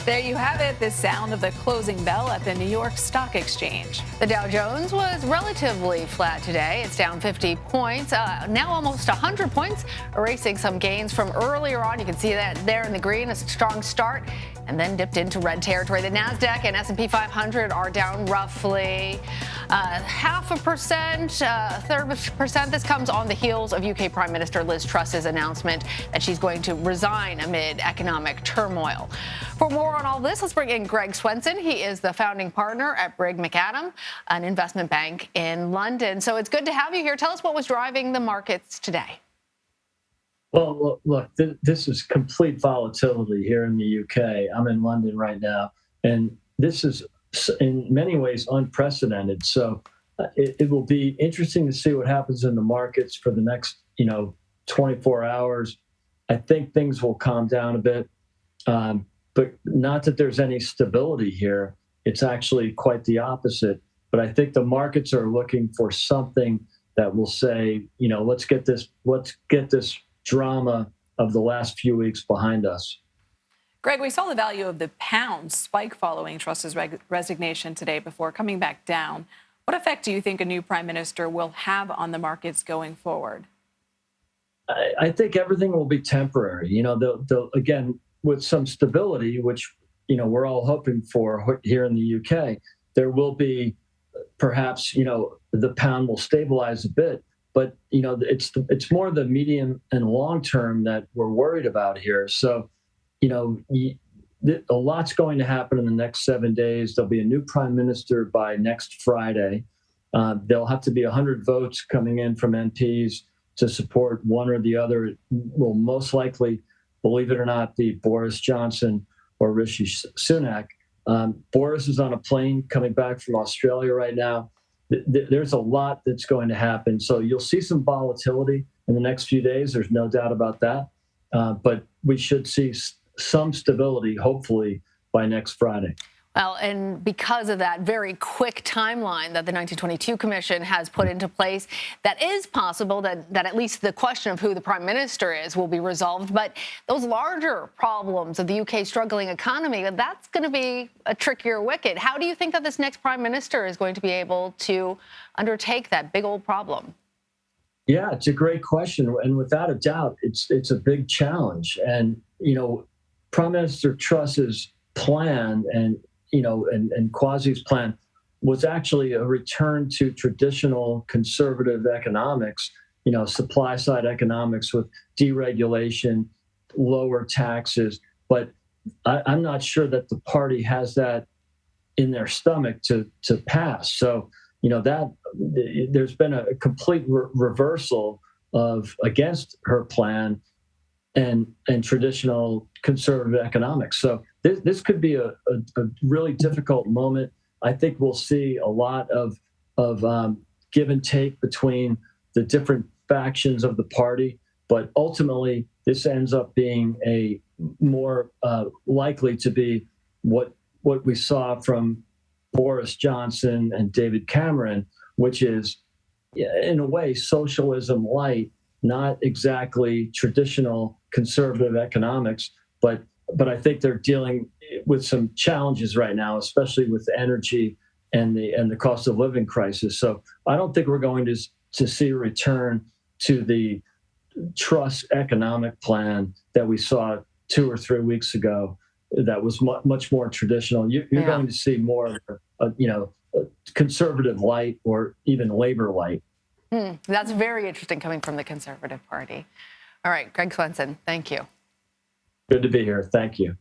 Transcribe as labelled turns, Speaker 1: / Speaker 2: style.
Speaker 1: There you have it, the sound of the closing bell at the New York Stock Exchange. The Dow Jones was relatively flat today. It's down 50 points, now almost 100 points, erasing some gains from earlier on. You can see that there in the green, a strong start, and then dipped into red territory. The Nasdaq and S&P 500 are down roughly 0.5%, a third of a percent. This comes on the heels of UK Prime Minister Liz Truss's announcement that she's going to resign amid economic turmoil. For more on all this, let's bring in Greg Swenson. He is the founding partner at Brigg Macadam, an investment bank in London. So it's good to have you here. Tell us what was driving the markets today.
Speaker 2: Well, look, this is complete volatility here in the UK. I'm in London right now, and this is in many ways unprecedented. So it will be interesting to see what happens in the markets for the next, 24 hours. I think things will calm down a bit, but not that there's any stability here. It's actually quite the opposite. But I think the markets are looking for something that will say, let's get this drama of the last few weeks behind us.
Speaker 1: Greg, we saw the value of the pound spike following Truss's resignation today before coming back down. What effect do you think a new prime minister will have on the markets going forward?
Speaker 2: I think everything will be temporary. They'll again, with some stability, which, we're all hoping for here in the UK, there will be perhaps, the pound will stabilize a bit. But, it's more the medium and long term that we're worried about here. So, a lot's going to happen in the next 7 days. There'll be a new prime minister by next Friday. There'll have to be 100 votes coming in from MPs to support one or the other. It will most likely, believe it or not, be Boris Johnson or Rishi Sunak. Boris is on a plane coming back from Australia right now. There's a lot that's going to happen. So you'll see some volatility in the next few days. There's no doubt about that. But we should see some stability, hopefully, by next Friday.
Speaker 1: Well, and because of that very quick timeline that the 1922 Commission has put into place, that is possible that at least the question of who the prime minister is will be resolved. But those larger problems of the UK's struggling economy, that's going to be a trickier wicket. How do you think that this next prime minister is going to be able to undertake that big old problem?
Speaker 2: Yeah, it's a great question. And without a doubt, it's a big challenge. And, Prime Minister Truss's plan and Kwasi's plan was actually a return to traditional conservative economics, supply side economics with deregulation, lower taxes. But I'm not sure that the party has that in their stomach to pass. So, that there's been a complete reversal against her plan and traditional conservative economics. So this could be a really difficult moment. I think we'll see a lot of give and take between the different factions of the party, but ultimately this ends up being a more likely to be what we saw from Boris Johnson and David Cameron, which is in a way socialism light, not exactly traditional conservative economics, but I think they're dealing with some challenges right now, especially with energy and the cost of living crisis. So I don't think we're going to see a return to the Truss economic plan that we saw 2 or 3 weeks ago. That was much more traditional. You're going to see more of a conservative light or even labor light.
Speaker 1: That's very interesting coming from the Conservative Party. All right, Greg Swenson, thank you.
Speaker 2: Good to be here. Thank you.